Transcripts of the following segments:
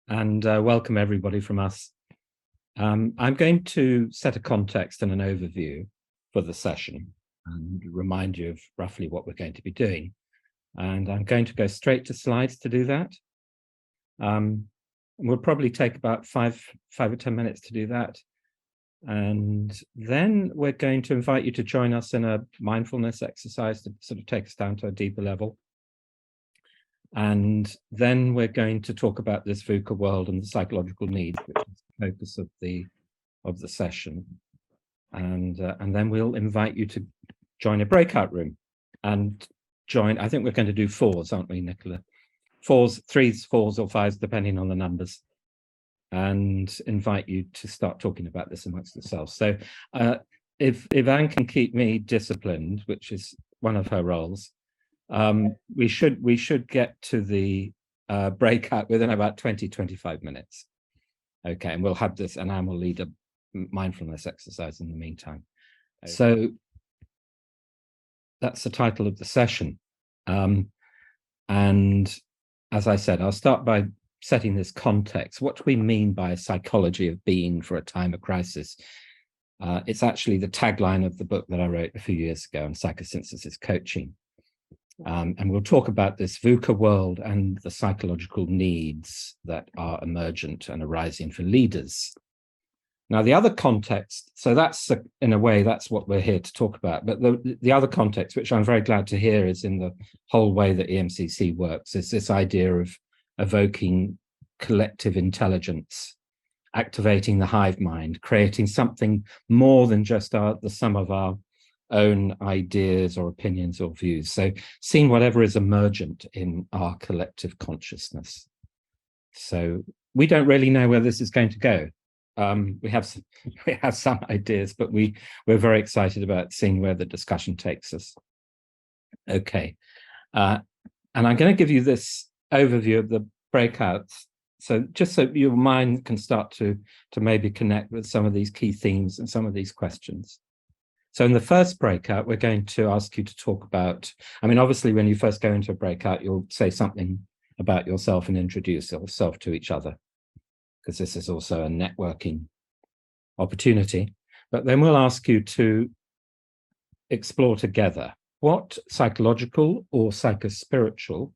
and welcome everybody from us. I'm going to set a context and an overview for the session and remind you of roughly what we're going to be doing. And I'm going to go straight to slides to do that. We'll probably take about five or 10 minutes to do that. And then we're going to invite you to join us in a mindfulness exercise to sort of take us down to a deeper level. And then we're going to talk about this VUCA world and the psychological needs, which is the focus of the session. And then we'll invite you to join a breakout room and join. I think we're going to do fours, aren't we, Nicola? Threes, fours, or fives, depending on the numbers. And invite you to start talking about this amongst yourselves. So if Anne can keep me disciplined, which is one of her roles, we should get to the breakout within about 20-25 minutes. Okay, and we'll have this, and Anne will lead a mindfulness exercise in the meantime. Okay. So that's the title of the session. And as I said, I'll start by setting this context. What do we mean by a psychology of being for a time of crisis? It's actually the tagline of the book that I wrote a few years ago on psychosynthesis coaching. And we'll talk about this VUCA world and the psychological needs that are emergent and arising for leaders. Now, the other context, so that's, in a way, that's what we're here to talk about. But the other context, which I'm very glad to hear is in the whole way that EMCC works, is this idea of evoking collective intelligence, activating the hive mind, creating something more than just the sum of our own ideas or opinions or views. So seeing whatever is emergent in our collective consciousness. So we don't really know where this is going to go. We have some ideas, but we're very excited about seeing where the discussion takes us. Okay, and I'm going to give you this overview of the breakouts. So just so your mind can start to maybe connect with some of these key themes and some of these questions. So in the first breakout, we're going to ask you to talk about, I mean, obviously, when you first go into a breakout, you'll say something about yourself and introduce yourself to each other, because this is also a networking opportunity. But then we'll ask you to explore together what psychological or psychospiritual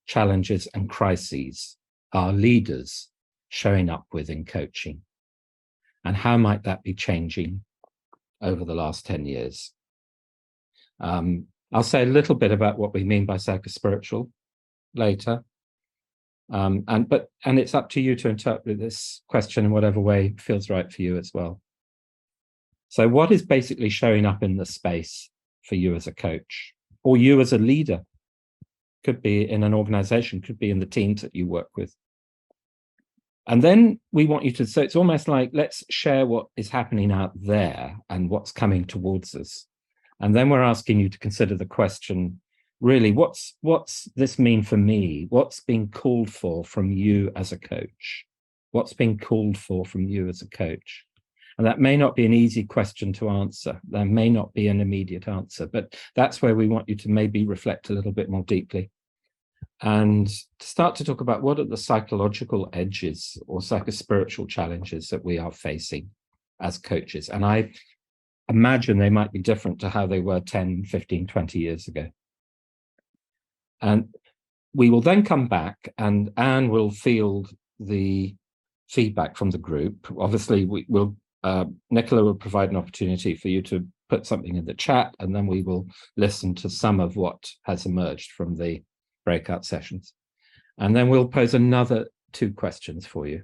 challenges and crises are leaders showing up with in coaching, and how might that be changing over the last 10 years. I'll say a little bit about what we mean by psychospiritual later. And it's up to you to interpret this question in whatever way feels right for you as well. So what is basically showing up in the space for you as a coach, or you as a leader? Could be in an organization, could be in the teams that you work with. And then we want you to, so it's almost like, let's share what is happening out there and what's coming towards us. And then we're asking you to consider the question, really, what's this mean for me? What's being called for from you as a coach? What's being called for from you as a coach? And that may not be an easy question to answer. There may not be an immediate answer, but that's where we want you to maybe reflect a little bit more deeply. And to start to talk about what are the psychological edges or psychospiritual challenges that we are facing as coaches. And I imagine they might be different to how they were 10, 15, 20 years ago. And we will then come back and Anne will field the feedback from the group. Obviously, Nicola will provide an opportunity for you to put something in the chat, and then we will listen to some of what has emerged from the breakout sessions. And then we'll pose another 2 questions for you,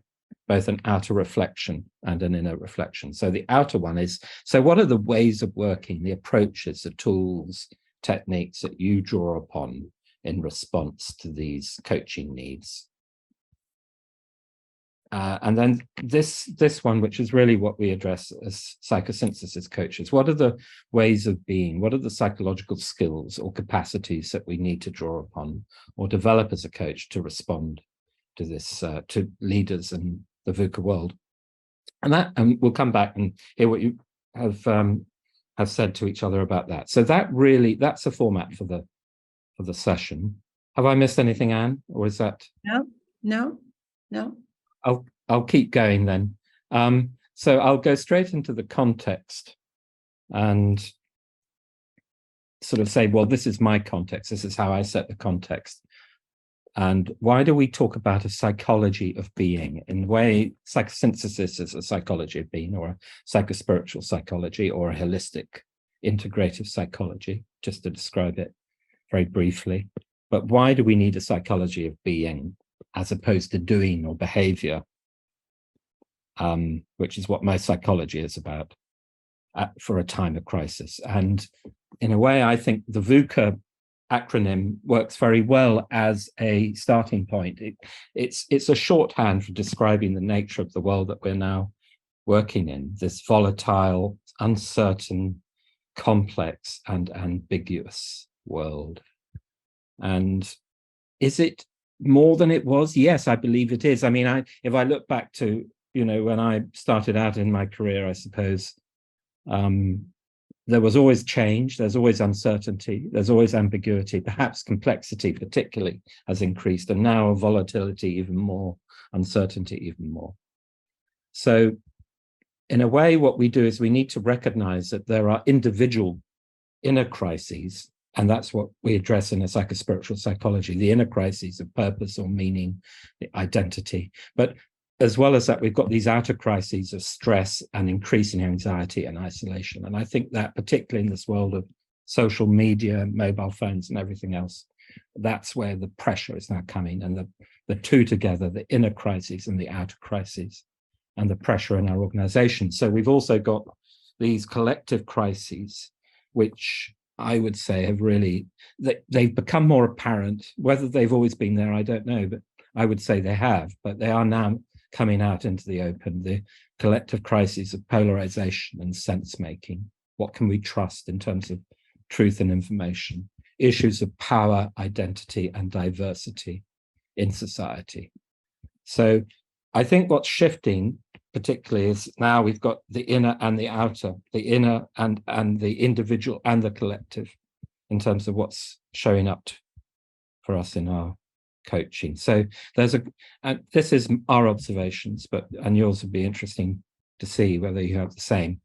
both an outer reflection and an inner reflection. So the outer one is, so what are the ways of working, the approaches, the tools, techniques that you draw upon in response to these coaching needs? And then this one, which is really what we address as psychosynthesis coaches. What are the ways of being? What are the psychological skills or capacities that we need to draw upon or develop as a coach to respond to this, to leaders in the VUCA world? And we'll come back and hear what you have said to each other about that. So that's the format for the session. Have I missed anything, Anne, or is that? No. I'll keep going then. So I'll go straight into the context and sort of say, well, this is my context. This is how I set the context. And why do we talk about a psychology of being? In a way, psychosynthesis is a psychology of being, or a psychospiritual psychology, or a holistic integrative psychology, just to describe it very briefly. But why do we need a psychology of being as opposed to doing or behavior, which is what most psychology is about for a time of crisis? And in a way, I think the VUCA acronym works very well as a starting point. It's a shorthand for describing the nature of the world that we're now working in, this volatile, uncertain, complex, and ambiguous world. And is it more than it was? Yes, I believe it is. I mean, if I look back to, when I started out in my career, I suppose, there was always change, there's always uncertainty, there's always ambiguity, perhaps complexity particularly has increased, and now volatility even more, uncertainty even more. So in a way, what we do is we need to recognize that there are individual inner crises, and that's what we address in a psychospiritual psychology, the inner crises of purpose or meaning, identity. But as well as that, we've got these outer crises of stress and increasing anxiety and isolation. And I think that particularly in this world of social media, mobile phones and everything else, that's where the pressure is now coming. And the two together, the inner crises and the outer crises, and the pressure in our organization. So we've also got these collective crises, which I would say have really, they've become more apparent. Whether they've always been there, I don't know, but I would say they have, but they are now coming out into the open, the collective crises of polarization and sense-making. What can we trust in terms of truth and information? Issues of power, identity, and diversity in society. So I think what's shifting particularly is now we've got the inner and the outer, the inner and the individual and the collective in terms of what's showing up for us in our coaching. So there's this is our observations, and yours would be interesting to see whether you have the same.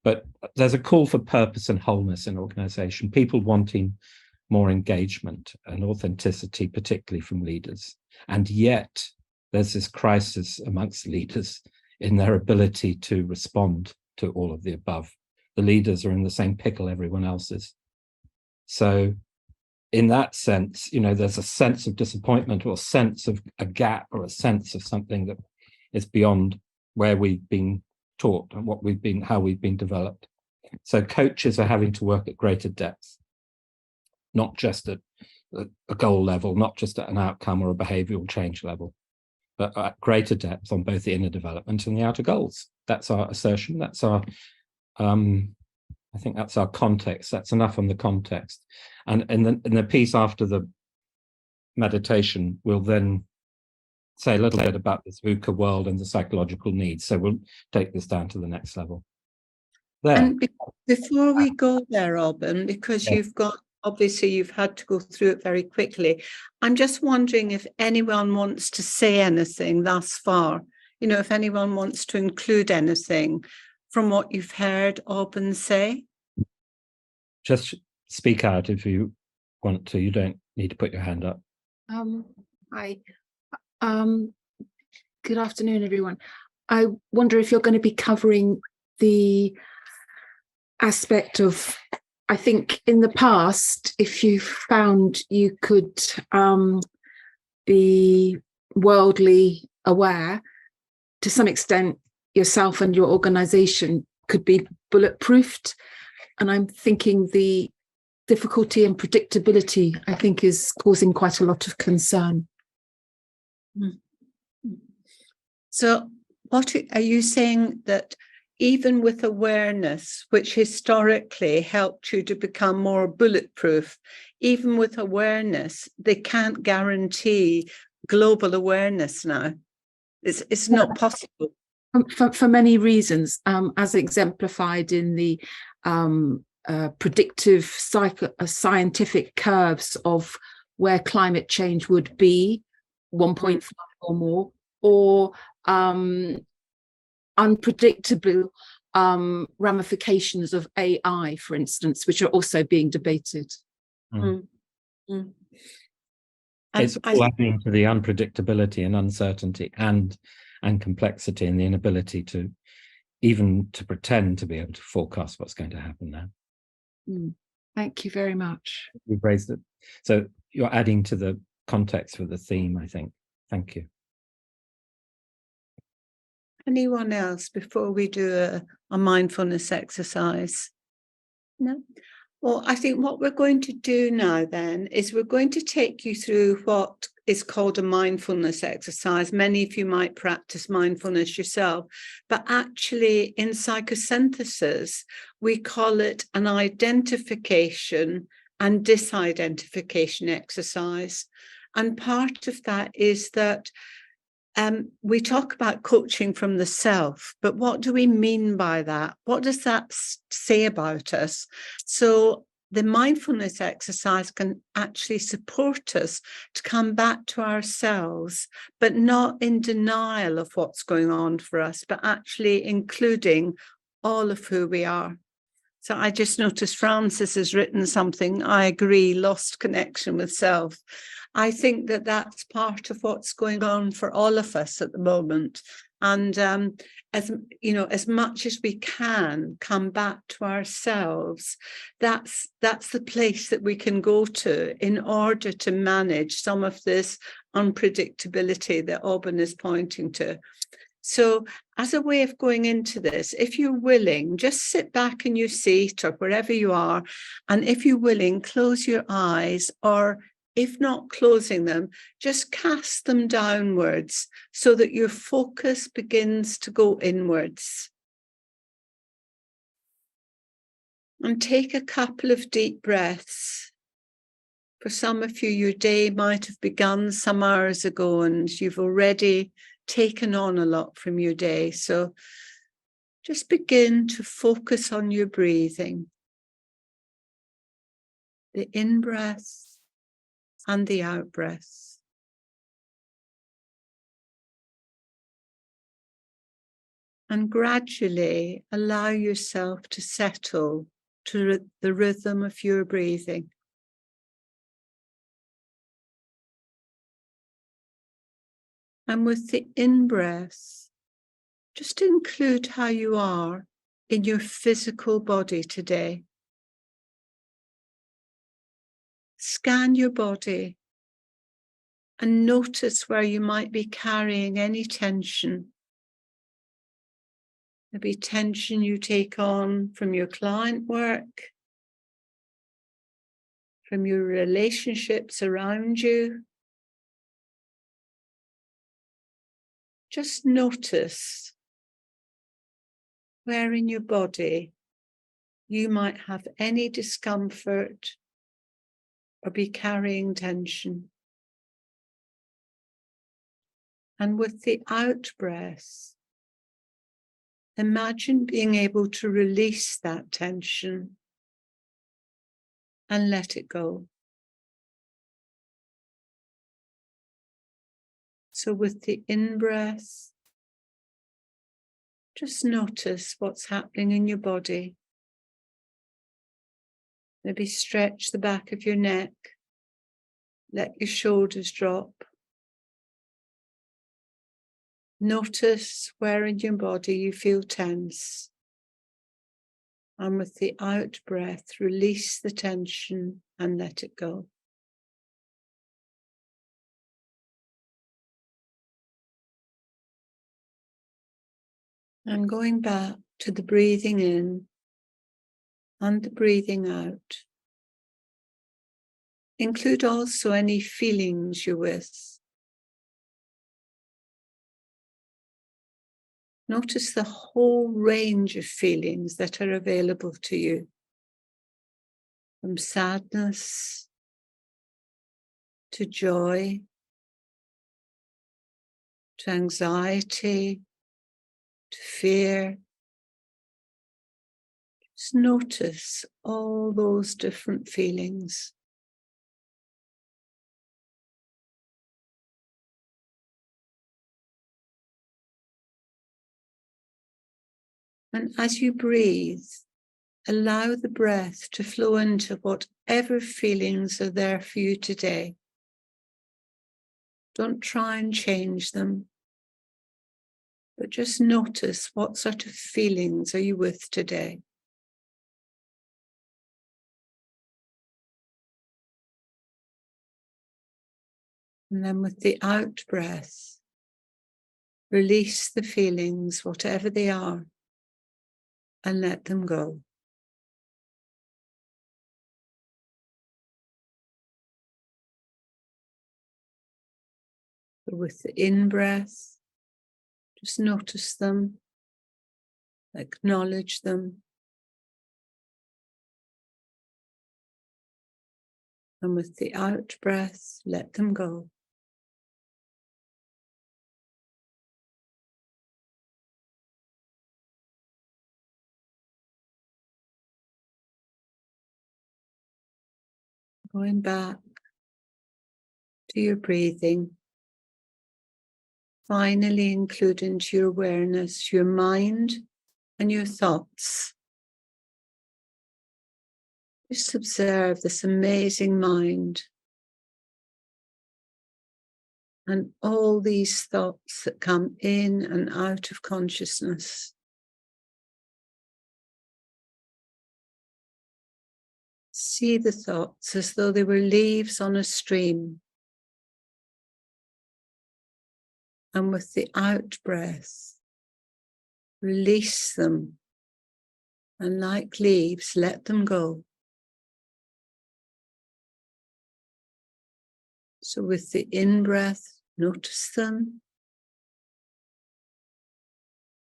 But there's a call for purpose and wholeness in organization, people wanting more engagement and authenticity, particularly from leaders. And yet there's this crisis amongst leaders in their ability to respond to all of the above. The leaders are in the same pickle everyone else is. So in that sense, there's a sense of disappointment or a sense of a gap or a sense of something that is beyond where we've been taught and how we've been developed. So coaches are having to work at greater depth, not just at a goal level, not just at an outcome or a behavioral change level, but at greater depth on both the inner development and the outer goals. That's our assertion. That's our, I think that's our context. That's enough on the context. And in the piece after the meditation, we'll then say a little bit about this VUCA world and the psychological needs. So we'll take this down to the next level. There. And before we go there, Aubyn, because obviously you've had to go through it very quickly, I'm just wondering if anyone wants to say anything thus far, if anyone wants to include anything from what you've heard Aubyn say. Just speak out if you want to. You don't need to put your hand up. Hi. Good afternoon, everyone. I wonder if you're going to be covering the aspect of, I think in the past, if you found you could be worldly aware, to some extent, yourself and your organization could be bulletproofed. And I'm thinking the difficulty and predictability, I think, is causing quite a lot of concern. So what are you saying, that even with awareness, which historically helped you to become more bulletproof, even with awareness, they can't guarantee global awareness now? It's not possible. For many reasons, as exemplified in the predictive scientific curves of where climate change would be, 1.5 or more, or unpredictable ramifications of AI, for instance, which are also being debated. Mm. Mm. It's all adding to the unpredictability and uncertainty and complexity, and the inability to even to pretend to be able to forecast what's going to happen now. Thank you very much. We've raised it. So you're adding to the context for the theme, I think. Thank you. Anyone else before we do a mindfulness exercise? No? Well, I think what we're going to do now then is we're going to take you through what is called a mindfulness exercise. Many of you might practice mindfulness yourself, but actually in psychosynthesis, we call it an identification and disidentification exercise. And part of that is that we talk about coaching from the self, but what do we mean by that? What does that say about us? So the mindfulness exercise can actually support us to come back to ourselves, but not in denial of what's going on for us, but actually including all of who we are. So I just noticed Francis has written something, I agree, lost connection with self. I think that that's part of what's going on for all of us at the moment. And as you know, as much as we can come back to ourselves, that's the place that we can go to in order to manage some of this unpredictability that Aubyn is pointing to. So as a way of going into this, if you're willing, just sit back in your seat or wherever you are. And if you're willing, close your eyes, or if not closing them, just cast them downwards so that your focus begins to go inwards. And take a couple of deep breaths. For some of you, your day might have begun some hours ago and you've already taken on a lot from your day. So just begin to focus on your breathing. The in-breath and the out-breath. And gradually allow yourself to settle to the rhythm of your breathing. And with the in-breath, just include how you are in your physical body today. Scan your body and notice where you might be carrying any tension. Maybe tension you take on from your client work, from your relationships around you. Just notice where in your body you might have any discomfort or be carrying tension. And with the out breath, imagine being able to release that tension and let it go. So with the in-breath, just notice what's happening in your body. Maybe stretch the back of your neck. Let your shoulders drop. Notice where in your body you feel tense. And with the out breath, release the tension and let it go. And going back to the breathing in and the breathing out. Include also any feelings you're with. Notice the whole range of feelings that are available to you. From sadness to joy, to anxiety, to fear. Just notice all those different feelings. And as you breathe, allow the breath to flow into whatever feelings are there for you today. Don't try and change them, but just notice what sort of feelings are you with today. And then with the out breath, release the feelings, whatever they are, and let them go. But with the in-breath, just notice them, acknowledge them. And with the out breath, let them go. Going back to your breathing. Finally include into your awareness your mind and your thoughts. Just observe this amazing mind and all these thoughts that come in and out of consciousness. See the thoughts as though they were leaves on a stream. And with the out breath, release them. And like leaves, let them go. So with the in-breath, notice them.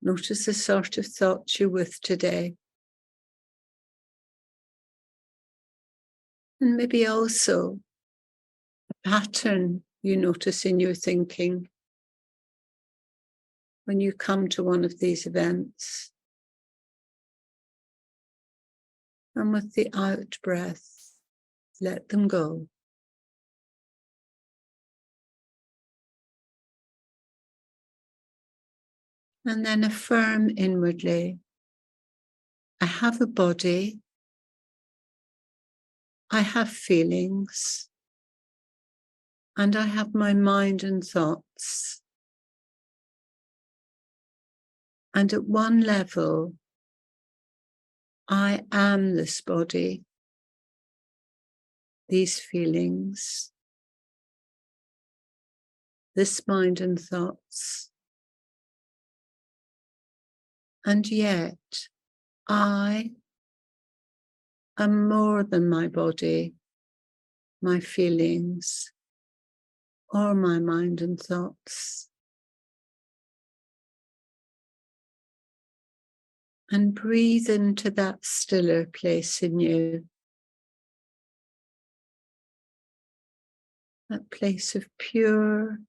Notice the sort of thoughts you're with today. And maybe also a pattern you notice in your thinking when you come to one of these events. And with the out breath, let them go. And then affirm inwardly, I have a body, I have feelings, and I have my mind and thoughts. And at one level, I am this body, these feelings, this mind and thoughts. And yet, I am more than my body, my feelings, or my mind and thoughts. And breathe into that stiller place in you, that place of pure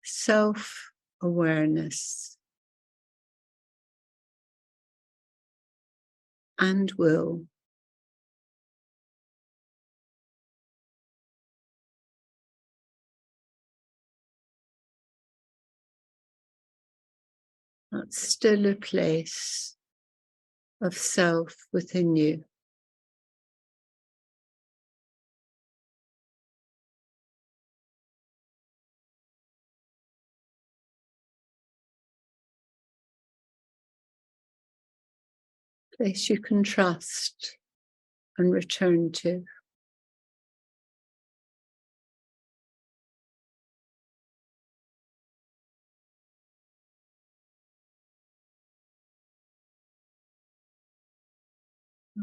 self-awareness and will. That stiller place of self within you. Place you can trust and return to.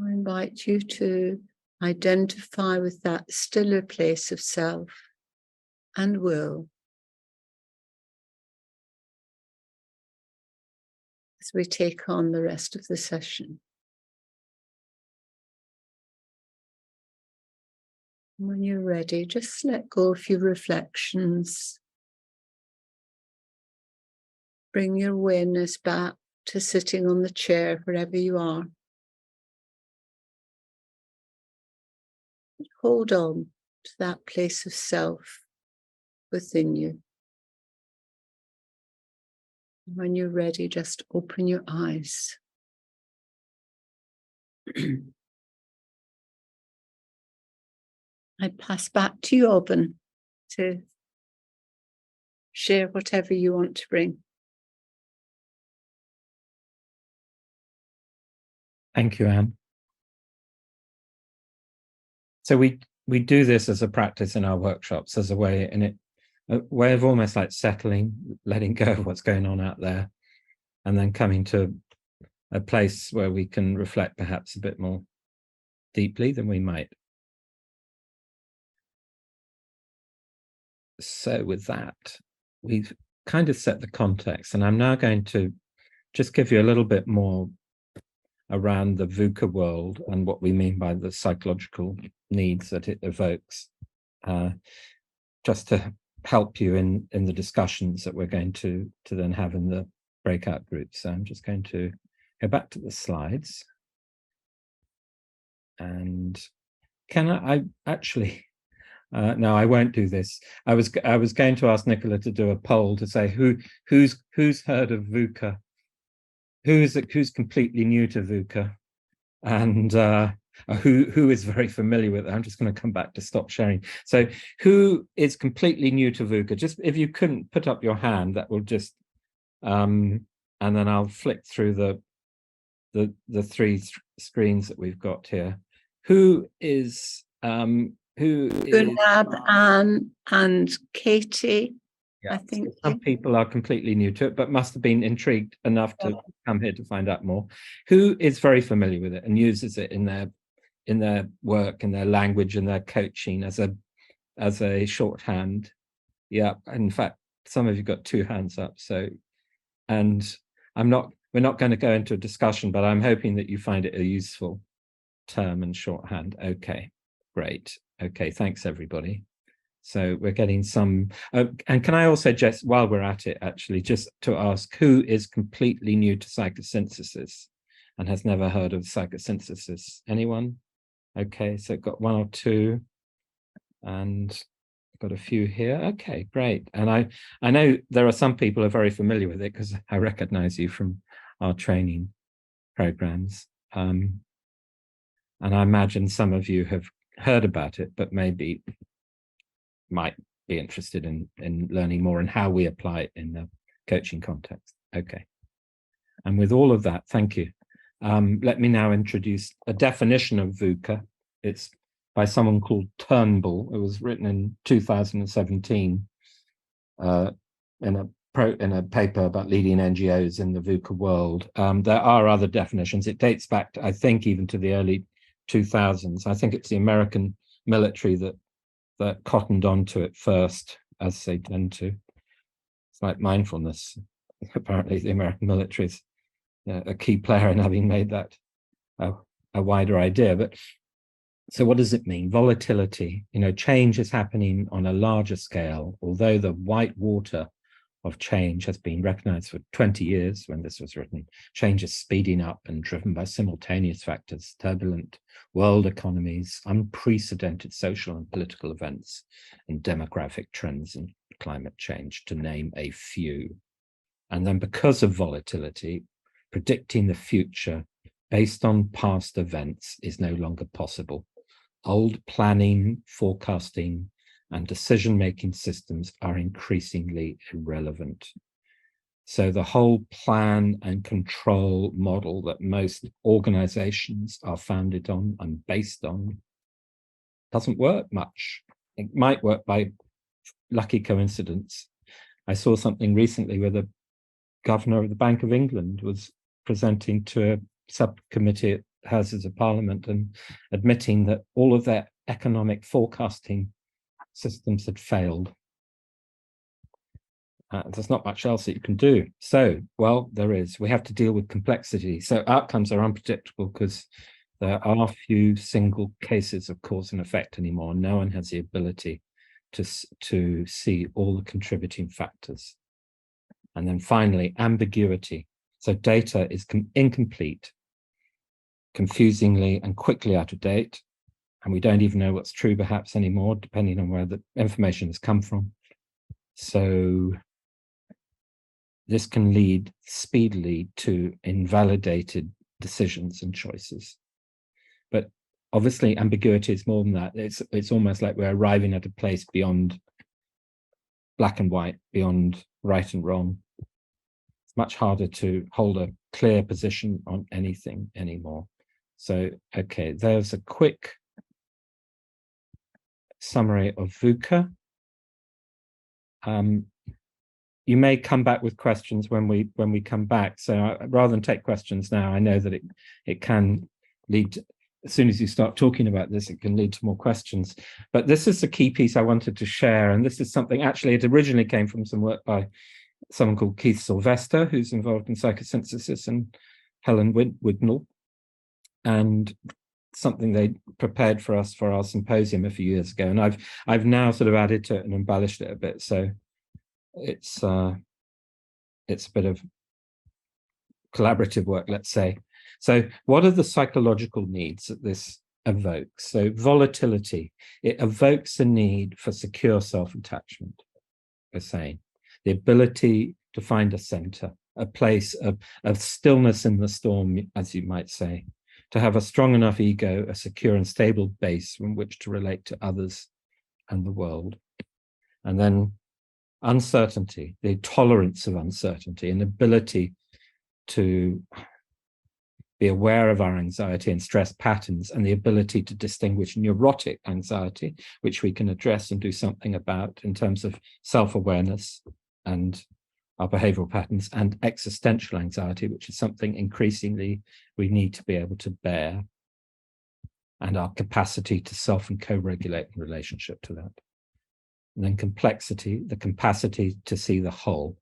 I invite you to identify with that stiller place of self and will as we take on the rest of the session. When you're ready, just let go of your reflections. Bring your awareness back to sitting on the chair wherever you are. Hold on to that place of self within you. When you're ready, just open your eyes. I pass back to you, Aubyn, to share whatever you want to bring. Thank you, Anne. So we do this as a practice in our workshops, as a way of almost like settling, letting go of what's going on out there, and then coming to a place where we can reflect perhaps a bit more deeply than we might. So with that, we've kind of set the context, and I'm now going to just give you a little bit more around the VUCA world and what we mean by the psychological needs that it evokes, just to help you in the discussions that we're going to then have in the breakout groups. So I'm just going to go back to the slides. And can I actually, no, I won't do this. I was going to ask Nicola to do a poll to say who's heard of VUCA, who's completely new to VUCA, and who is very familiar with it. I'm just going to come back to stop sharing. So who is completely new to VUCA? Just if you couldn't put up your hand, that will just and then I'll flick through the three screens that we've got here. Who is Gunab, Anne, and Katie. Yeah, I think some people are completely new to it, but must have been intrigued enough to come here to find out more. Who is very familiar with it and uses it in their work, in their language, in their coaching as a shorthand? Yeah, in fact, some of you got two hands up. So, and we're not going to go into a discussion, but I'm hoping that you find it a useful term and shorthand. Okay, great. Okay, thanks everybody. So we're getting some, and can I also just, while we're at it, actually, just to ask who is completely new to psychosynthesis and has never heard of psychosynthesis? Anyone? Okay, so got one or two, and got a few here. Okay, great. And I know there are some people who are very familiar with it because I recognize you from our training programs. And I imagine some of you have heard about it, but maybe might be interested in learning more and how we apply it in the coaching context. Okay. And with all of that, thank you. Let me now introduce a definition of VUCA. It's by someone called Turnbull. It was written in 2017 in a paper about leading NGOs in the VUCA world. There are other definitions. It dates back to, I think, even to the early 2000s. I think it's the American military that cottoned onto it first, as they tend to. It's like mindfulness. Apparently, the American military is a key player in having made that a wider idea. But so what does it mean? Volatility, change is happening on a larger scale, although the white water of change has been recognized for 20 years when this was written. Change is speeding up and driven by simultaneous factors, turbulent world economies, unprecedented social and political events, and demographic trends and climate change, to name a few. And then because of volatility, predicting the future based on past events is no longer possible. Old planning, forecasting, and decision-making systems are increasingly irrelevant. So the whole plan and control model that most organizations are founded on and based on doesn't work much. It might work by lucky coincidence. I saw something recently where the governor of the Bank of England was presenting to a subcommittee at Houses of Parliament and admitting that all of their economic forecasting systems had failed. There's not much else that you can do. So, well, there is. We have to deal with complexity. So outcomes are unpredictable because there are few single cases of cause and effect anymore. No one has the ability to see all the contributing factors. And then finally, ambiguity. So data is incomplete, confusingly and quickly out of date. And we don't even know what's true perhaps anymore, depending on where the information has come from. So this can lead speedily to invalidated decisions and choices. obviously ambiguity is more than that. It's almost like we're arriving at a place beyond black and white, beyond right and wrong. It's much harder to hold a clear position on anything anymore. So, okay, there's a quick summary of VUCA. You may come back with questions when we come back. So rather than take questions now, I know that it can lead to, as soon as you start talking about this, it can lead to more questions. But this is the key piece I wanted to share. And this is something, actually, it originally came from some work by someone called Keith Sylvester, who's involved in Psychosynthesis, and Helen Wignall, and something they prepared for us for our symposium a few years ago. And I've now sort of added to it and embellished it a bit. So it's a bit of collaborative work, let's say. So what are the psychological needs that this evokes? So volatility, it evokes a need for secure self-attachment, we're saying. The ability to find a center, a place of stillness in the storm, as you might say, to have a strong enough ego, a secure and stable base from which to relate to others and the world. And then uncertainty, the tolerance of uncertainty, an ability to be aware of our anxiety and stress patterns, and the ability to distinguish neurotic anxiety, which we can address and do something about in terms of self-awareness and our behavioral patterns, and existential anxiety, which is something increasingly we need to be able to bear, and our capacity to self and co-regulate in relationship to that. And then complexity, the capacity to see the whole,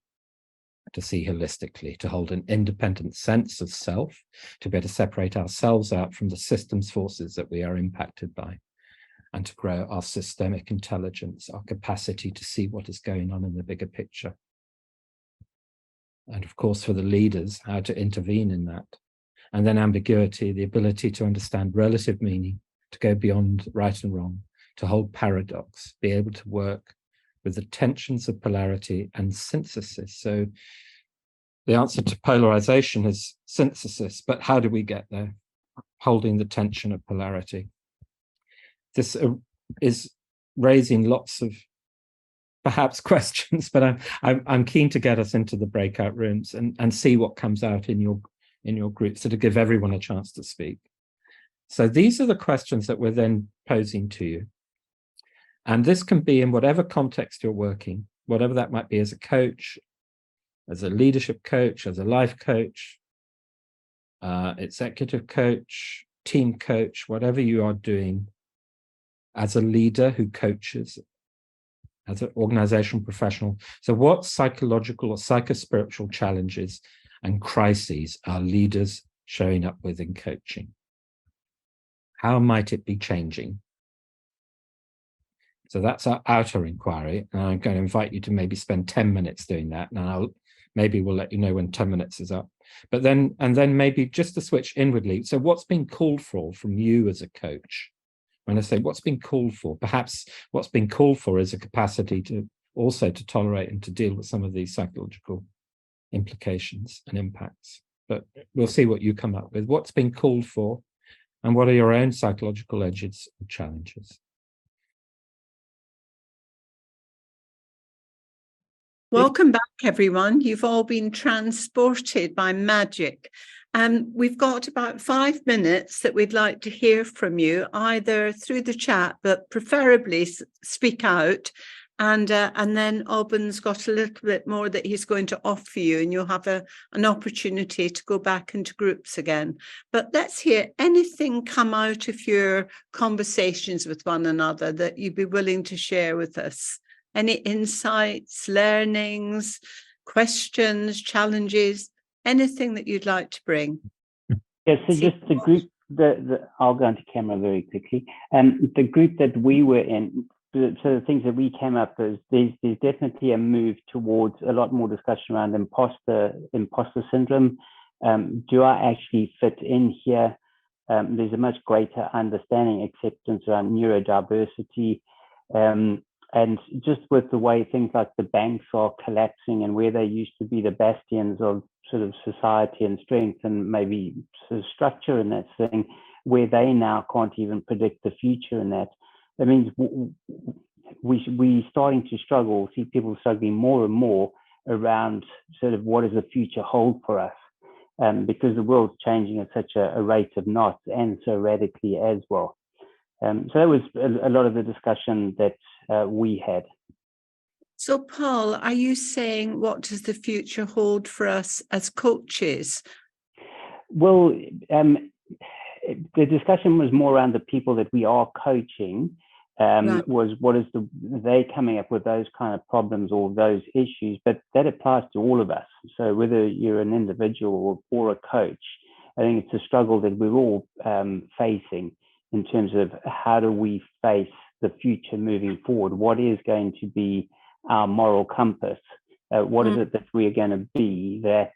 to see holistically, to hold an independent sense of self, to be able to separate ourselves out from the systems forces that we are impacted by, and to grow our systemic intelligence, our capacity to see what is going on in the bigger picture. And of course, for the leaders, how to intervene in that. And then ambiguity, the ability to understand relative meaning, to go beyond right and wrong, to hold paradox, be able to work with the tensions of polarity and synthesis. So the answer to polarization is synthesis, but how do we get there? Holding the tension of polarity. This is raising lots of perhaps questions, but I'm keen to get us into the breakout rooms and see what comes out in your group, so to give everyone a chance to speak. So these are the questions that we're then posing to you. And this can be in whatever context you're working, whatever that might be, as a coach, as a leadership coach, as a life coach, executive coach, team coach, whatever you are doing, as a leader who coaches, as an organizational professional. So what psychological or psychospiritual challenges and crises are leaders showing up with in coaching? How might it be changing? So that's our outer inquiry. And I'm going to invite you to maybe spend 10 minutes doing that. And maybe we'll let you know when 10 minutes is up. But then maybe just to switch inwardly. So what's been called for from you as a coach? When I say what's been called for, perhaps what's been called for is a capacity to also to tolerate and to deal with some of these psychological implications and impacts. But we'll see what you come up with. What's been called for, and what are your own psychological edges and challenges? Welcome back, everyone. You've all been transported by magic. We've got about 5 minutes that we'd like to hear from you, either through the chat, but preferably speak out. And then Aubyn's got a little bit more that he's going to offer you, and you'll have an opportunity to go back into groups again. But let's hear anything come out of your conversations with one another that you'd be willing to share with us. Any insights, learnings, questions, challenges, anything that you'd like to bring? Yes, so just the group, I'll go into camera very quickly. The group that we were in, so the things that we came up with, there's definitely a move towards a lot more discussion around imposter syndrome. Do I actually fit in here? There's a much greater understanding, acceptance around neurodiversity. And just with the way things like the banks are collapsing, and where they used to be the bastions of sort of society and strength and maybe sort of structure in that thing, where they now can't even predict the future, and that means we're starting to struggle, see people struggling more and more around sort of what does the future hold for us, because the world's changing at such a rate of knots and so radically as well. So that was a lot of the discussion that we had. So, Paul, are you saying what does the future hold for us as coaches? Well, the discussion was more around the people that we are coaching. Right. Was what is they coming up with those kind of problems or those issues, but that applies to all of us. So whether you're an individual or a coach, I think it's a struggle that we're all facing in terms of how do we face the future moving forward? What is going to be our moral compass? What is it that we're going to be that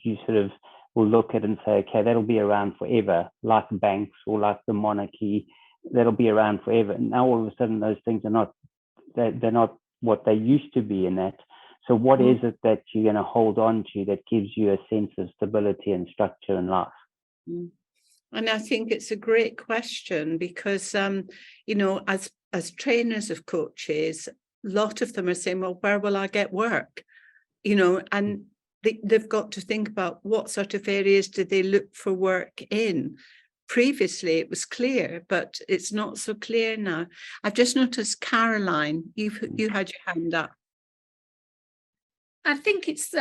you sort of will look at and say, okay, that'll be around forever, like banks or like the monarchy, that'll be around forever. And now all of a sudden those things are not, they're not what they used to be in that. So what is it that you're going to hold on to that gives you a sense of stability and structure in life? And I think it's a great question because, you know, as trainers of coaches, a lot of them are saying, well, where will I get work? You know, and they've got to think about what sort of areas do they look for work in. Previously, it was clear, but it's not so clear now. I've just noticed, Caroline, you had your hand up. I think it's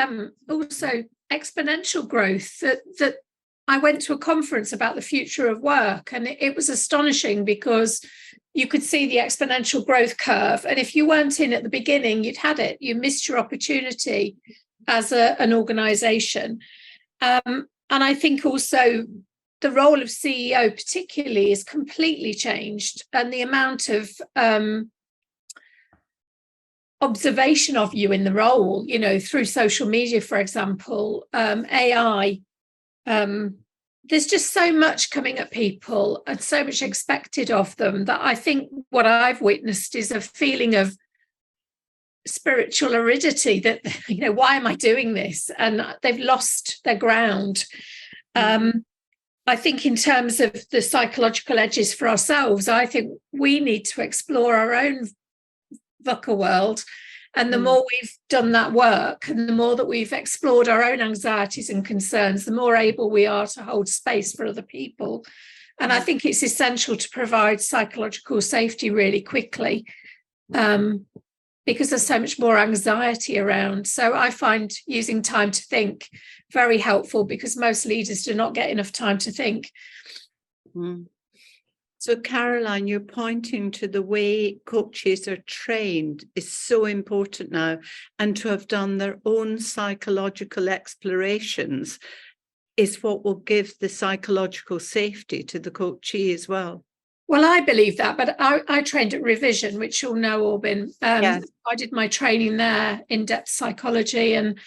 also exponential growth that I went to a conference about the future of work, and it was astonishing because you could see the exponential growth curve. And if you weren't in at the beginning, you'd had it. You missed your opportunity as an organisation. And I think also the role of CEO particularly is completely changed, and the amount of observation of you in the role, you know, through social media, for example, AI, there's just so much coming at people and so much expected of them that I think what I've witnessed is a feeling of spiritual aridity that, you know, why am I doing this? And they've lost their ground. I think in terms of the psychological edges for ourselves, I think we need to explore our own VUCA world. And the more we've done that work and the more that we've explored our own anxieties and concerns, the more able we are to hold space for other people. And I think it's essential to provide psychological safety really quickly because there's so much more anxiety around. So I find using time to think very helpful because most leaders do not get enough time to think. So, Caroline, you're pointing to the way coaches are trained is so important now, and to have done their own psychological explorations is what will give the psychological safety to the coachee as well. Well, I believe that, but I trained at Revision, which you'll know, Aubyn. Yes. I did my training there, in-depth psychology, and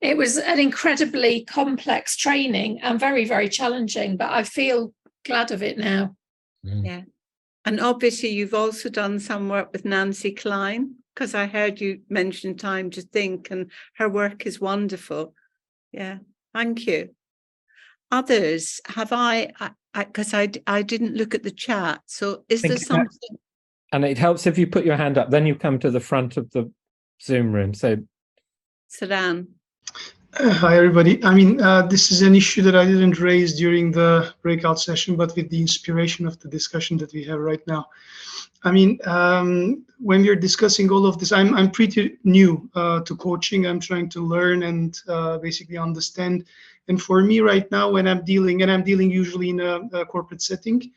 it was an incredibly complex training and very, very challenging, but I feel glad of it now. Yeah. And obviously you've also done some work with Nancy Klein, because I heard you mention time to think, and her work is wonderful. Yeah, thank you. Others, have because I didn't look at the chat. So is there something? And it helps if you put your hand up, then you come to the front of the Zoom room. So Saran. Hi, everybody. I mean, this is an issue that I didn't raise during the breakout session, but with the inspiration of the discussion that we have right now. I mean, when we're discussing all of this, I'm pretty new to coaching. I'm trying to learn and basically understand. And for me right now, when I'm dealing usually in a corporate setting,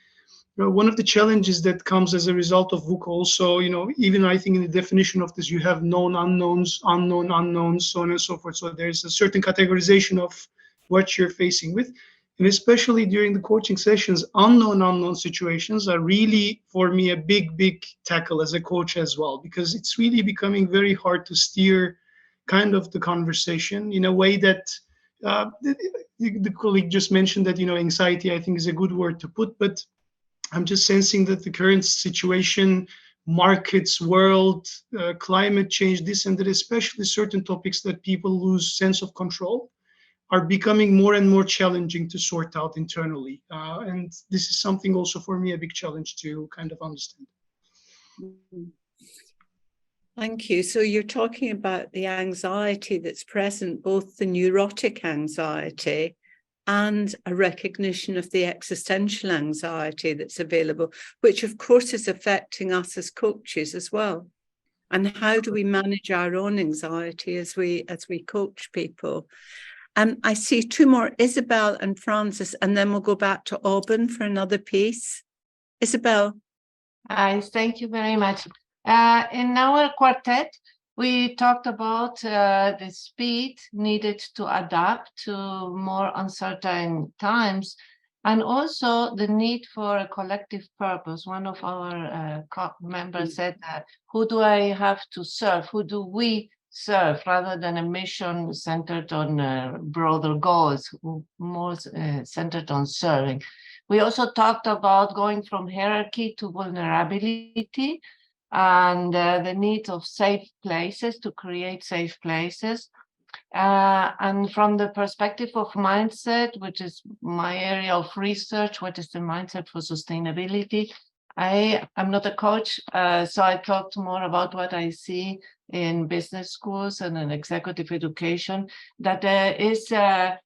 one of the challenges that comes as a result of VUCA also, you know, even I think in the definition of this, you have known unknowns, unknown unknowns, so on and so forth. So there's a certain categorization of what you're facing with. And especially during the coaching sessions, unknown situations are really, for me, a big tackle as a coach as well, because it's really becoming very hard to steer kind of the conversation in a way that the colleague just mentioned that, you know, anxiety, I think, is a good word to put, but I'm just sensing that the current situation, markets, world, climate change, this and that, especially certain topics that people lose sense of control, are becoming more and more challenging to sort out internally. And this is something also for me, a big challenge to kind of understand. Thank you. So you're talking about the anxiety that's present, both the neurotic anxiety and a recognition of the existential anxiety that's available, which of course is affecting us as coaches as well. And how do we manage our own anxiety as we coach people? I see two more, Isabel and Francis, and then we'll go back to Aubyn for another piece. Isabel. Hi, thank you very much. In our quartet, we talked about the speed needed to adapt to more uncertain times, and also the need for a collective purpose. One of our members said, who do I have to serve? Who do we serve, rather than a mission centered on broader goals, more centered on serving? We also talked about going from hierarchy to vulnerability, and the need of safe places, to create safe places. And from the perspective of mindset, which is my area of research, what is the mindset for sustainability? I am not a coach, so I talked more about what I see in business schools and in executive education, that there is a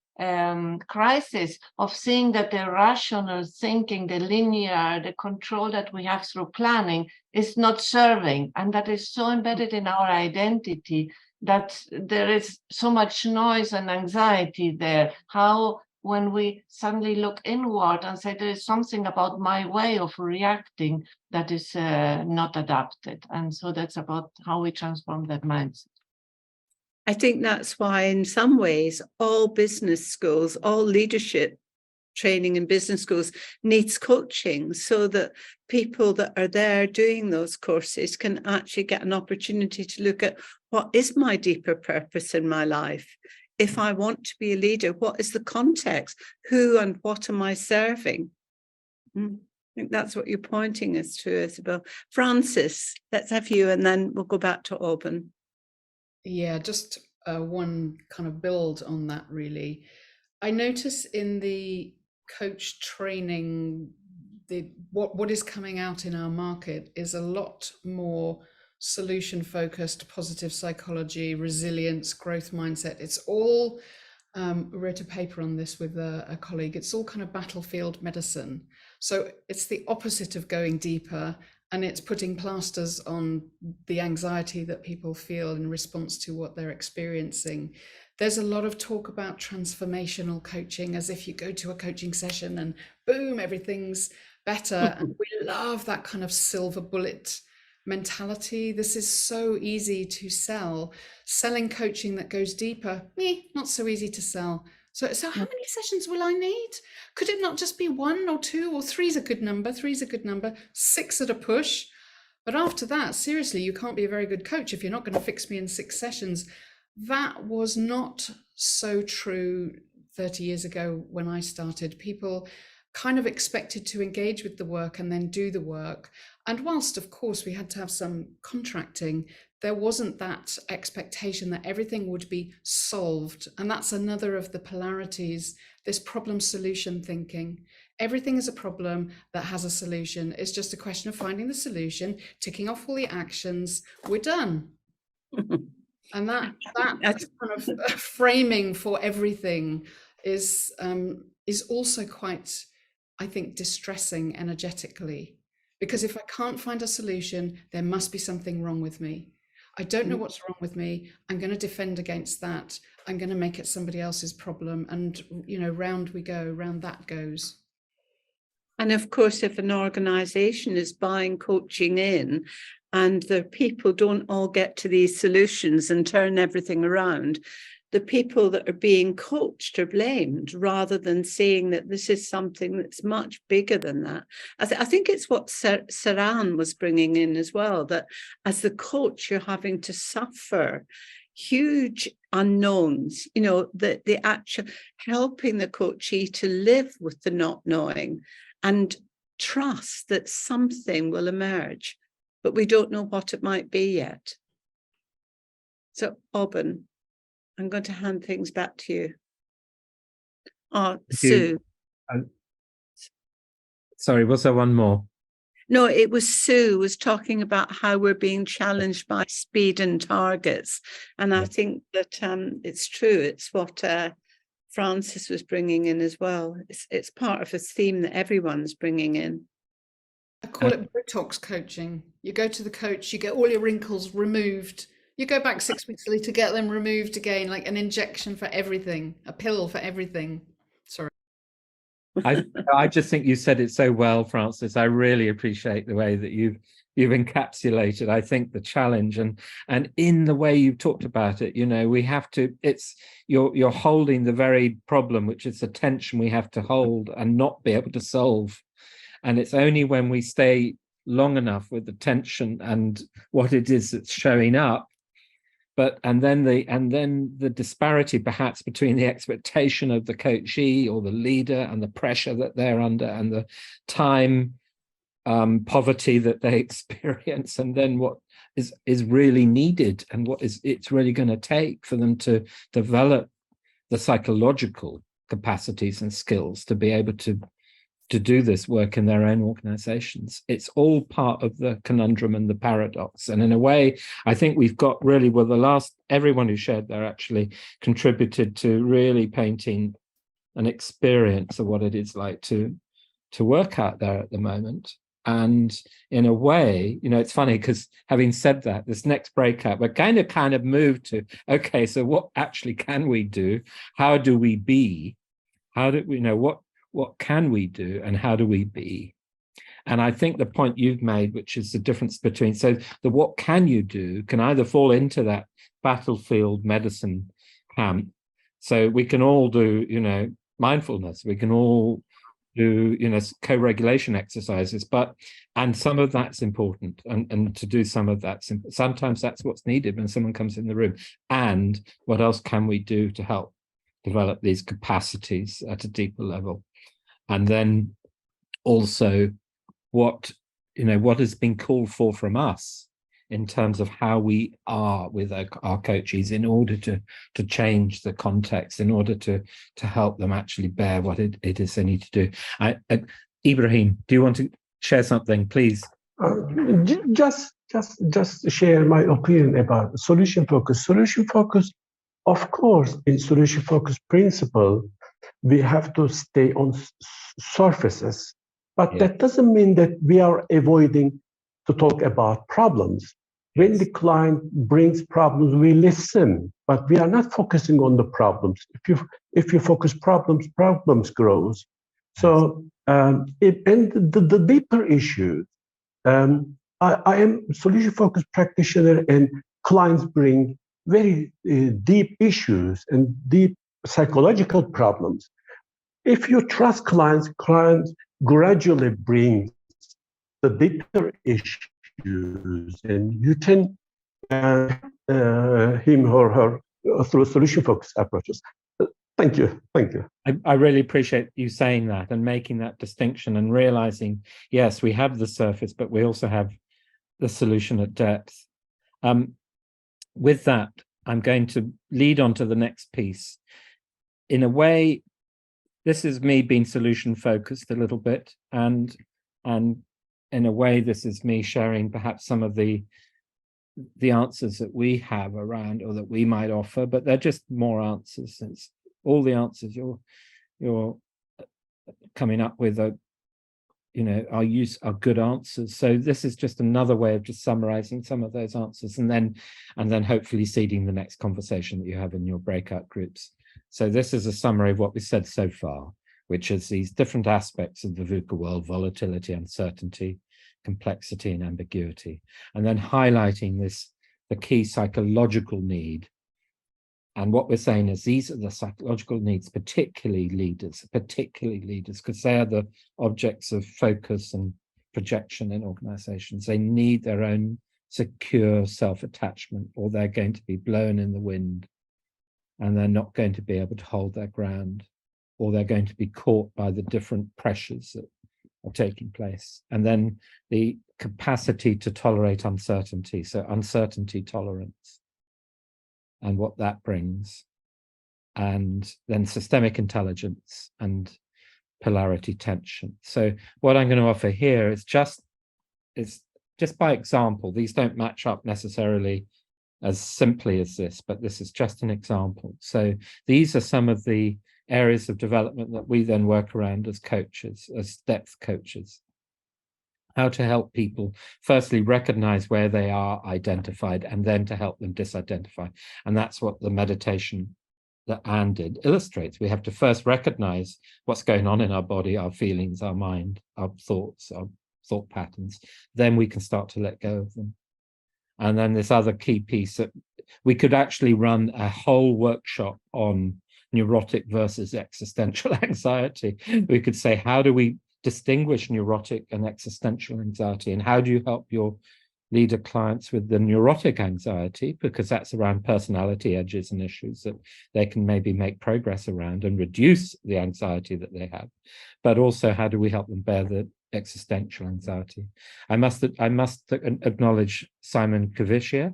crisis of seeing that the rational thinking, the linear, the control that we have through planning is not serving, and that is so embedded in our identity that there is so much noise and anxiety there. How, when we suddenly look inward and say there is something about my way of reacting that is not adapted, and so that's about how we transform that mindset. I think that's why, in some ways, all business schools, all leadership training in business schools needs coaching, so that people that are there doing those courses can actually get an opportunity to look at, what is my deeper purpose in my life? If I want to be a leader, what is the context? Who and what am I serving? I think that's what you're pointing us to, Isabel. Francis, let's have you, and then we'll go back to Aubyn. Yeah, just one kind of build on that, really. I notice in the coach training, what is coming out in our market is a lot more solution focused, positive psychology, resilience, growth mindset. It's all, wrote a paper on this with a colleague, it's all kind of battlefield medicine. So it's the opposite of going deeper, and it's putting plasters on the anxiety that people feel in response to what they're experiencing. There's a lot of talk about transformational coaching, as if you go to a coaching session and boom, everything's better. And we love that kind of silver bullet mentality. This is so easy to sell. Selling coaching that goes deeper, not so easy to sell. So how many sessions will I need? Could it not just be 1 or 2 or 3 is a good number? 3 is a good number, 6 at a push. But after that, seriously, you can't be a very good coach if you're not going to fix me in 6 sessions. That was not so true 30 years ago when I started. People kind of expected to engage with the work and then do the work. And whilst, of course, we had to have some contracting, there wasn't that expectation that everything would be solved. And that's another of the polarities, this problem solution thinking. Everything is a problem that has a solution. It's just a question of finding the solution, ticking off all the actions, we're done. And that kind of framing for everything is also quite, I think, distressing energetically. Because if I can't find a solution, there must be something wrong with me. I don't know what's wrong with me. I'm going to defend against that. I'm going to make it somebody else's problem. And, you know, round we go, round that goes. And of course, if an organisation is buying coaching in and the people don't all get to these solutions and turn everything around, the people that are being coached are blamed, rather than seeing that this is something that's much bigger than that. I think it's what Saran was bringing in as well, that as the coach, you're having to suffer huge unknowns, you know, the actual helping the coachee to live with the not knowing and trust that something will emerge, but we don't know what it might be yet. So, Aubyn, I'm going to hand things back to you. Sue. Sorry, was there one more? No, it was Sue was talking about how we're being challenged by speed and targets. And I think that it's true. It's what Francis was bringing in as well. It's part of a theme that everyone's bringing in. I call it Botox coaching. You go to the coach, you get all your wrinkles removed. You go back 6 weeks later to get them removed again, like an injection for everything, a pill for everything. Sorry. I just think you said it so well, Francis. I really appreciate the way that you've encapsulated, I think, the challenge and in the way you've talked about it. You know, we have to, you're holding the very problem, which is the tension we have to hold and not be able to solve. And it's only when we stay long enough with the tension and what it is that's showing up, and then the disparity perhaps between the expectation of the coachee or the leader and the pressure that they're under and the time poverty that they experience, and then what is really needed and what it's really going to take for them to develop the psychological capacities and skills to be able to do this work in their own organizations. It's all part of the conundrum and the paradox. And in a way, I think we've got really, everyone who shared there actually contributed to really painting an experience of what it is like to work out there at the moment. And in a way, you know, it's funny because having said that, this next breakout, we're kind of moved to, okay, so what actually can we do? How do we be? How do we know what can we do and how do we be? And I think the point you've made, which is the difference between, so the what can you do can either fall into that battlefield medicine camp. So we can all do, you know, mindfulness, we can all do, you know, co-regulation exercises, and some of that's important, and to do some of that, sometimes that's what's needed when someone comes in the room. And what else can we do to help develop these capacities at a deeper level? And then also what has been called for from us in terms of how we are with our coaches in order to change the context, in order to help them actually bear what it is they need to do. Ibrahim, do you want to share something, please? Just share my opinion about solution focus. Solution focus, of course, in solution focus principle, we have to stay on surfaces, but that doesn't mean that we are avoiding to talk about problems. When the client brings problems, we listen, but we are not focusing on the problems. If you focus problems grows. So, and the deeper issues, I am solution-focused practitioner, and clients bring very deep issues and deep psychological problems. If you trust clients gradually bring the deeper issues, and you can him or her through solution-focused approaches. Thank you. I really appreciate you saying that and making that distinction and realizing, yes, we have the surface, but we also have the solution at depth. With that, I'm going to lead on to the next piece. In a way, this is me being solution focused a little bit, and in a way, this is me sharing perhaps some of the answers that we have around or that we might offer, but they're just more answers. It's all the answers you're coming up with are good answers. So this is just another way of just summarizing some of those answers, and then hopefully seeding the next conversation that you have in your breakout groups. So this is a summary of what we said so far, which is these different aspects of the VUCA world: volatility, uncertainty, complexity, and ambiguity. And then highlighting the key psychological need. And what we're saying is these are the psychological needs, particularly leaders, because they are the objects of focus and projection in organizations. They need their own secure self-attachment, or they're going to be blown in the wind, and they're not going to be able to hold their ground, or they're going to be caught by the different pressures that are taking place. And then the capacity to tolerate uncertainty, so uncertainty tolerance, and what that brings. and then systemic intelligence and polarity tension. So what I'm going to offer here is just by example. These don't match up necessarily as simply as this, but this is just an example. So these are some of the areas of development that we then work around as coaches, as depth coaches. How to help people firstly recognize where they are identified, and then to help them disidentify. And that's what the meditation that Anne did illustrates. We have to first recognize what's going on in our body, our feelings, our mind, our thoughts, our thought patterns. Then we can start to let go of them. And then this other key piece that we could actually run a whole workshop on neurotic versus existential anxiety. We could say, how do we distinguish neurotic and existential anxiety, and how do you help your leader clients with the neurotic anxiety, because that's around personality edges and issues that they can maybe make progress around and reduce the anxiety that they have, but also how do we help them bear the existential anxiety. I must acknowledge Simon Kavishia,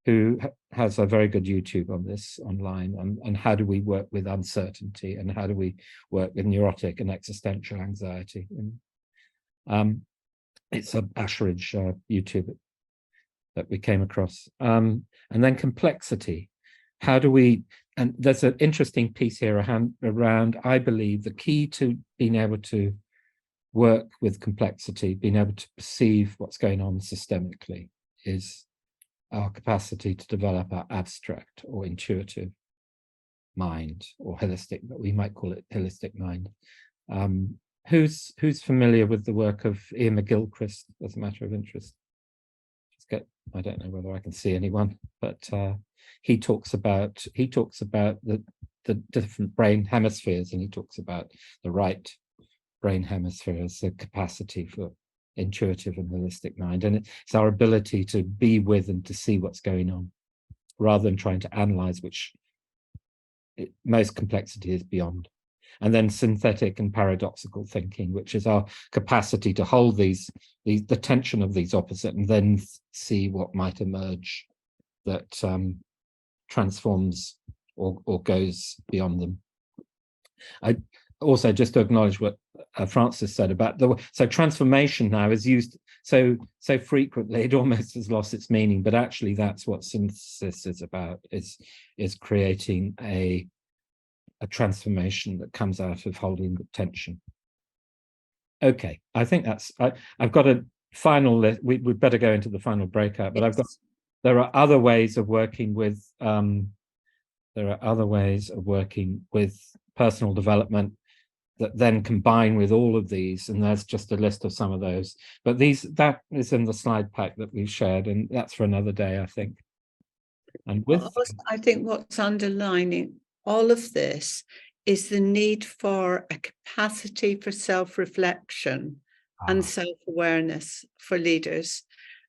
who has a very good YouTube on this online, on how do we work with uncertainty and how do we work with neurotic and existential anxiety. And it's a Ashridge YouTube that we came across. And then complexity. How do we, and there's an interesting piece here around, I believe, the key to being able to work with complexity, being able to perceive what's going on systemically, is our capacity to develop our abstract or intuitive mind, or holistic, but we might call it holistic mind. Who's familiar with the work of Ian McGilchrist as a matter of interest? I don't know whether I can see anyone, but he talks about the different brain hemispheres, and he talks about the right brain hemisphere as the capacity for intuitive and holistic mind, and it's our ability to be with and to see what's going on, rather than trying to analyze, which most complexity is beyond. And then synthetic and paradoxical thinking, which is our capacity to hold the tension of these opposite, and then see what might emerge that transforms or goes beyond them. I also, just to acknowledge what Francis said about so transformation now is used so frequently, it almost has lost its meaning, but actually that's what synthesis is about, is creating a transformation that comes out of holding the tension. Okay, I think that's, I've got a final list. We'd better go into the final breakout, but there are other ways of working with personal development that then combine with all of these, and there's just a list of some of those. But that is in the slide pack that we've shared, and that's for another day, I think. And I think what's underlining all of this is the need for a capacity for self-reflection and self-awareness for leaders.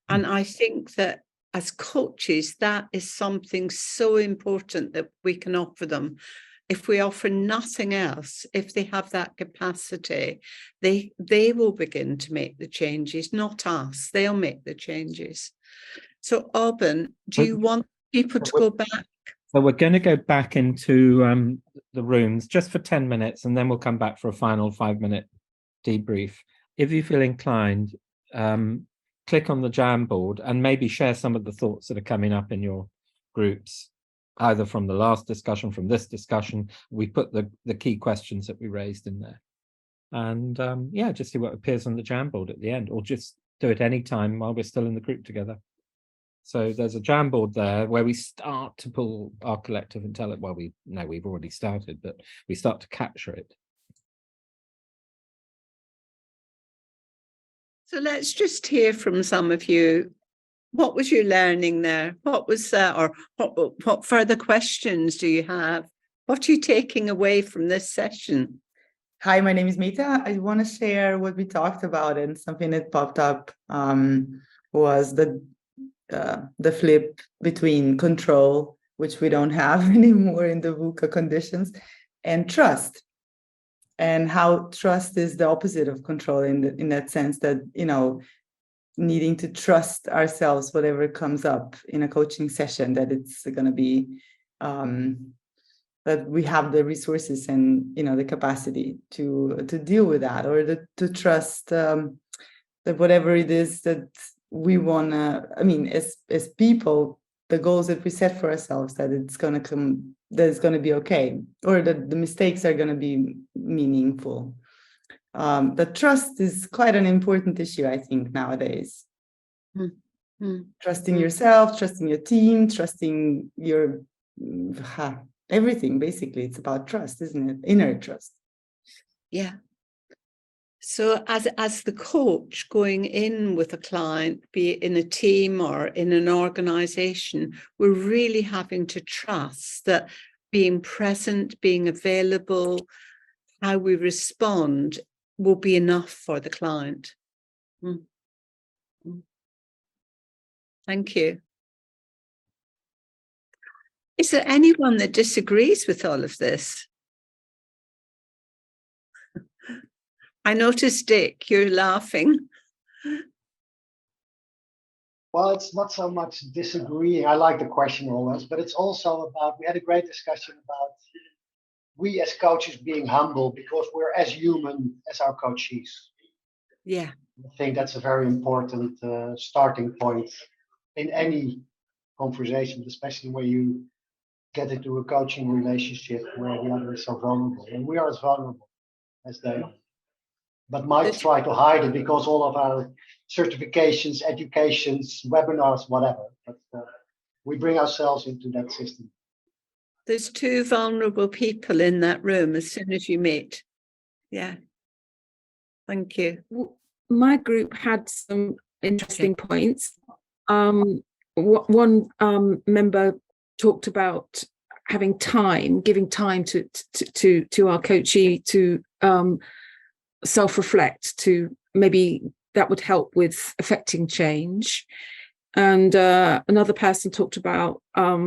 And I think that as coaches, that is something so important that we can offer them. If we offer nothing else, if they have that capacity, they will begin to make the changes, not us. They'll make the changes. So, Aubyn, do you want people to go back? So we're going to go back into the rooms just for 10 minutes, and then we'll come back for a final 5-minute debrief. If you feel inclined, click on the Jamboard and maybe share some of the thoughts that are coming up in your groups, either from the last discussion, from this discussion. We put the key questions that we raised in there. And yeah, just see what appears on the Jamboard at the end, or just do it any time while we're still in the group together. So there's a Jamboard there where we start to pull our collective intelligence. Well, we've already started, but we start to capture it. So let's just hear from some of you. What was you learning there? What was or what further questions do you have? What are you taking away from this session? Hi, my name is Mita. I want to share what we talked about, and something that popped up was the flip between control, which we don't have anymore in the VUCA conditions, and trust, and how trust is the opposite of control in that sense that, needing to trust ourselves, whatever comes up in a coaching session, that it's going to be that we have the resources and the capacity to deal with that, or to trust that whatever it is that we want to, as people, the goals that we set for ourselves, that it's going to come, that it's going to be okay, or that the mistakes are going to be meaningful. The trust is quite an important issue, I think, nowadays. Trusting yourself, trusting your team, trusting your everything. Basically, it's about trust, isn't it? Inner trust. Yeah. So as the coach going in with a client, be it in a team or in an organization, we're really having to trust that being present, being available, how we respond will be enough for the client. Thank you. Is there anyone that disagrees with all of this? I noticed, Dick, you're laughing. Well, it's not so much disagreeing. I like the question always, but it's also about, we had a great discussion about we as coaches being humble because we're as human as our coachees. Yeah. I think that's a very important starting point in any conversation, especially when you get into a coaching relationship where the other is so vulnerable. And we are as vulnerable as they are. But might try to hide it because all of our certifications, educations, webinars, whatever. But we bring ourselves into that system. There's two vulnerable people in that room as soon as you meet. Yeah. Thank you. My group had some interesting points. One member talked about having time, giving time to our coachee to self-reflect, to maybe that would help with affecting change. And another person talked about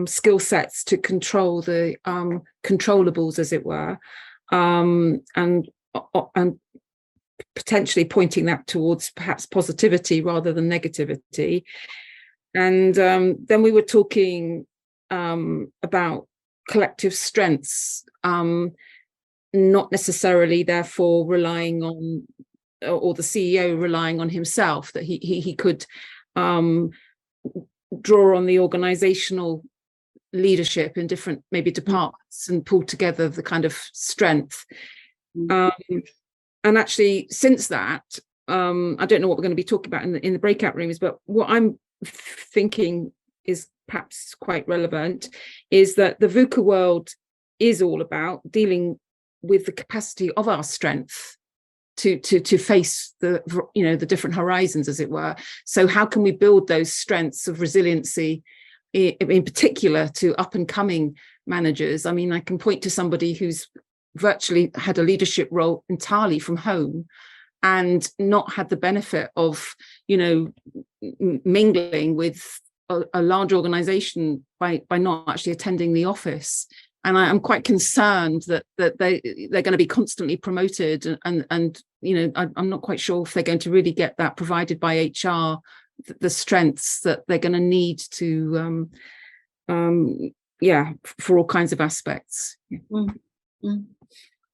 skill sets to control the controllables, as it were, and potentially pointing that towards perhaps positivity rather than negativity. And then we were talking about collective strengths, not necessarily therefore relying on, or the CEO relying on himself, that he could draw on the organizational leadership in different maybe departments and pull together the kind of strength. And actually, since that, I don't know what we're going to be talking about in the breakout rooms, but what I'm thinking is perhaps quite relevant is that the VUCA world is all about dealing with the capacity of our strength to face the different horizons, as it were. So how can we build those strengths of resiliency, in particular to up and coming managers? I mean, I can point to somebody who's virtually had a leadership role entirely from home and not had the benefit of, mingling with a large organization by not actually attending the office. And I'm quite concerned that they're going to be constantly promoted, and I'm not quite sure if they're going to really get that provided by HR, the strengths that they're going to need to, for all kinds of aspects.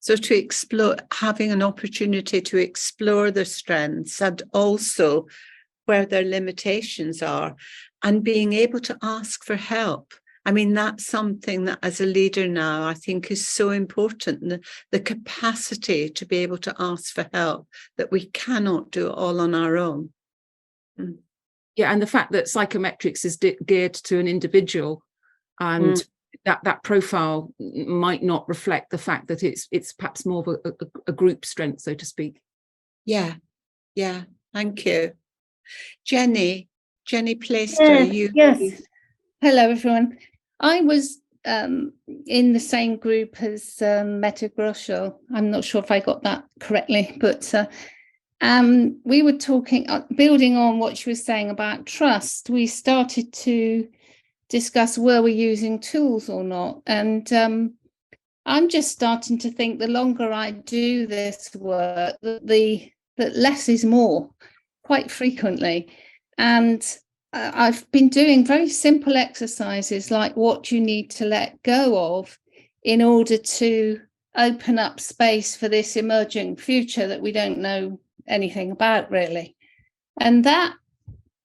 So to explore, having an opportunity to explore their strengths and also where their limitations are, and being able to ask for help. I mean, that's something that as a leader now, I think is so important, the capacity to be able to ask for help, that we cannot do it all on our own. Yeah, and the fact that psychometrics is geared to an individual, and that profile might not reflect the fact that it's perhaps more of a group strength, so to speak. Yeah, thank you. Jenny Plaister, Yes. Hello, everyone. I was in the same group as Meta Grosho. I'm not sure if I got that correctly, but we were talking, building on what she was saying about trust. We started to discuss were we using tools or not. And I'm just starting to think the longer I do this work, that less is more quite frequently. And I've been doing very simple exercises like what you need to let go of in order to open up space for this emerging future that we don't know anything about really. And that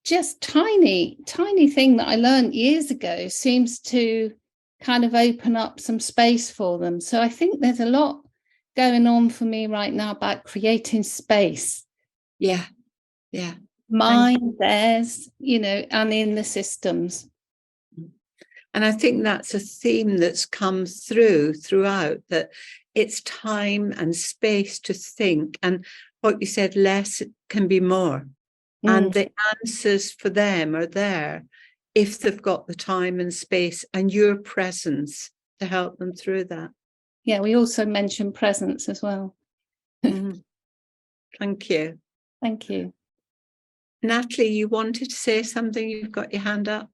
just tiny thing that I learned years ago seems to kind of open up some space for them. So I think there's a lot going on for me right now about creating space. Yeah. Mine, theirs, and in the systems. And I think that's a theme that's come throughout, that it's time and space to think. And what you said, less can be more. And the answers for them are there if they've got the time and space and your presence to help them through that. Yeah, we also mentioned presence as well. Thank you. Thank you. Natalie, you wanted to say something? You've got your hand up.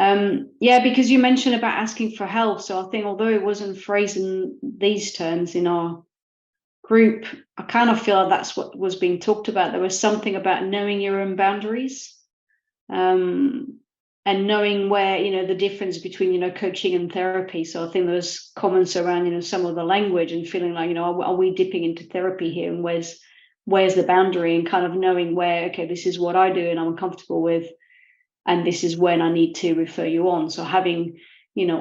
Yeah, because you mentioned about asking for help. So I think although it wasn't phrased in these terms in our group, I kind of feel like that's what was being talked about. There was something about knowing your own boundaries, and knowing where, the difference between, coaching and therapy. So I think there was comments around, some of the language and feeling like, are we dipping into therapy here, and where's the boundary, and kind of knowing where, okay, this is what I do and I'm comfortable with, and this is when I need to refer you on. So having,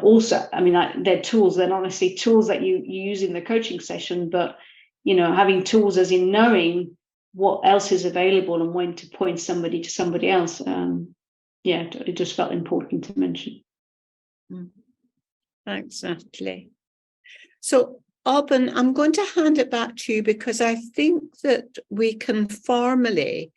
also, they're tools, they're not necessarily tools that you use in the coaching session, but, having tools as in knowing what else is available and when to point somebody to somebody else. It just felt important to mention. Thanks, Natalie. So, Aubyn, I'm going to hand it back to you because I think that we can formally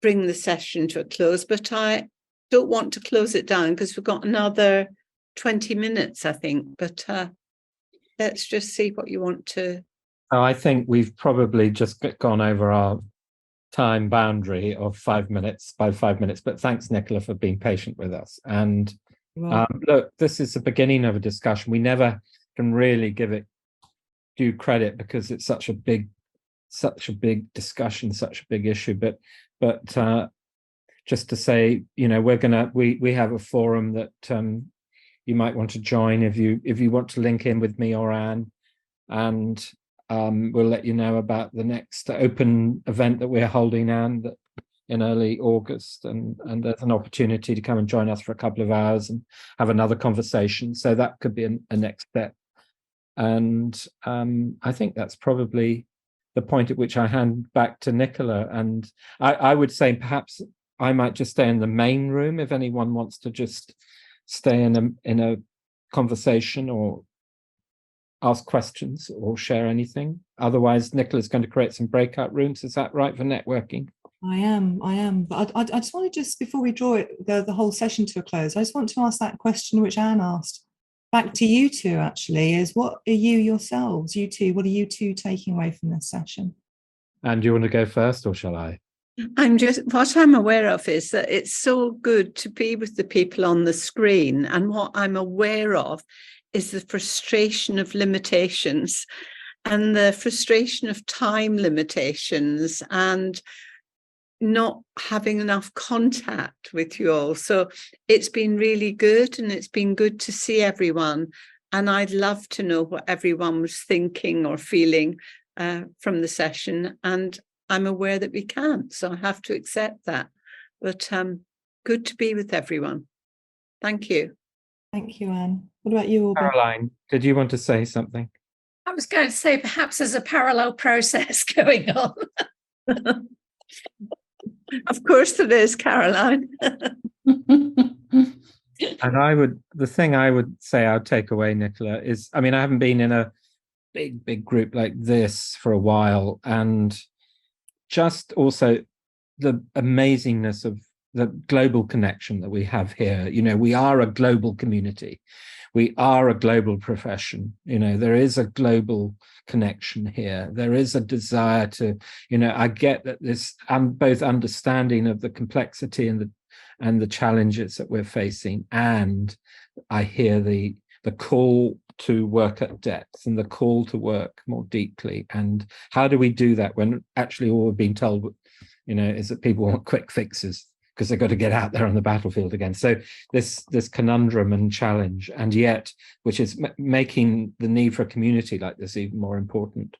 bring the session to a close, but I don't want to close it down because we've got another 20 minutes, I think. But let's just see what you want to. Oh, I think we've probably just gone over our time boundary of 5 minutes by 5 minutes. But thanks, Nicola, for being patient with us. And look, this is the beginning of a discussion. We never can really give it due credit because it's such a big discussion, such a big issue. But just to say, we have a forum that you might want to join if you want to link in with me or Anne, and we'll let you know about the next open event that we're holding, Anne, in early August, and there's an opportunity to come and join us for a couple of hours and have another conversation. So that could be a next step. And I think that's probably the point at which I hand back to Nicola. And I would say perhaps I might just stay in the main room if anyone wants to just stay in a conversation or ask questions or share anything. Otherwise, Nicola's going to create some breakout rooms. Is that right, for networking? I am. But I just want to before we draw the whole session to a close, I just want to ask that question which Anne asked back to you two, actually, is what are you yourselves, you two, what are you two taking away from this session? And do you want to go first or shall I? What I'm aware of is that it's so good to be with the people on the screen. And what I'm aware of is the frustration of limitations and the frustration of time limitations and not having enough contact with you all. So it's been really good, and it's been good to see everyone. And I'd love to know what everyone was thinking or feeling from the session. And I'm aware that we can't, so I have to accept that. But good to be with everyone. Thank you. Thank you, Anne. What about you, Aubyn? Caroline, did you want to say something? I was going to say perhaps there's a parallel process going on. Of course there is, Caroline. And the thing I would say I'll take away, Nicola, is, I haven't been in a big group like this for a while, and just also the amazingness of the global connection that we have here. We are a global community. We are a global profession. There is a global connection here. There is a desire to, I get that this both understanding of the complexity and the challenges that we're facing, and I hear the call to work at depth and the call to work more deeply. And how do we do that when actually all we're being told, is that people want quick fixes? because they've got to get out there on the battlefield again. So this conundrum and challenge, and yet, which is making the need for a community like this even more important,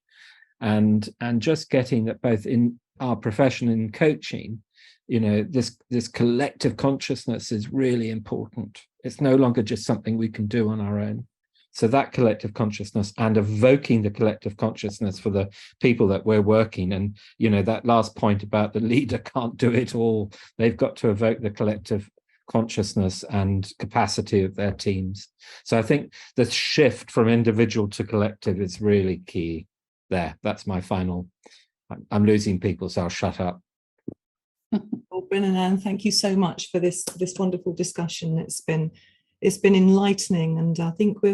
and just getting that both in our profession in coaching, this collective consciousness is really important. It's no longer just something we can do on our own. So that collective consciousness and evoking the collective consciousness for the people that we're working, and that last point about the leader can't do it all. They've got to evoke the collective consciousness and capacity of their teams. So I think the shift from individual to collective is really key there. That's my final. I'm losing people, so I'll shut up. Aubyn and Anne, thank you so much for this wonderful discussion. It's been enlightening, and I think I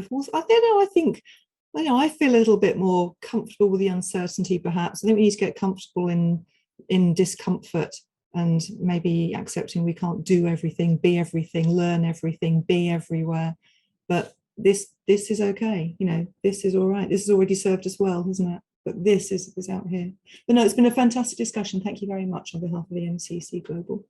feel a little bit more comfortable with the uncertainty. Perhaps I think we need to get comfortable in discomfort, and maybe accepting we can't do everything, be everything, learn everything, be everywhere. But this is okay. This is all right. This has already served us well, hasn't it? But this is out here. But no, it's been a fantastic discussion. Thank you very much on behalf of the EMCC Global.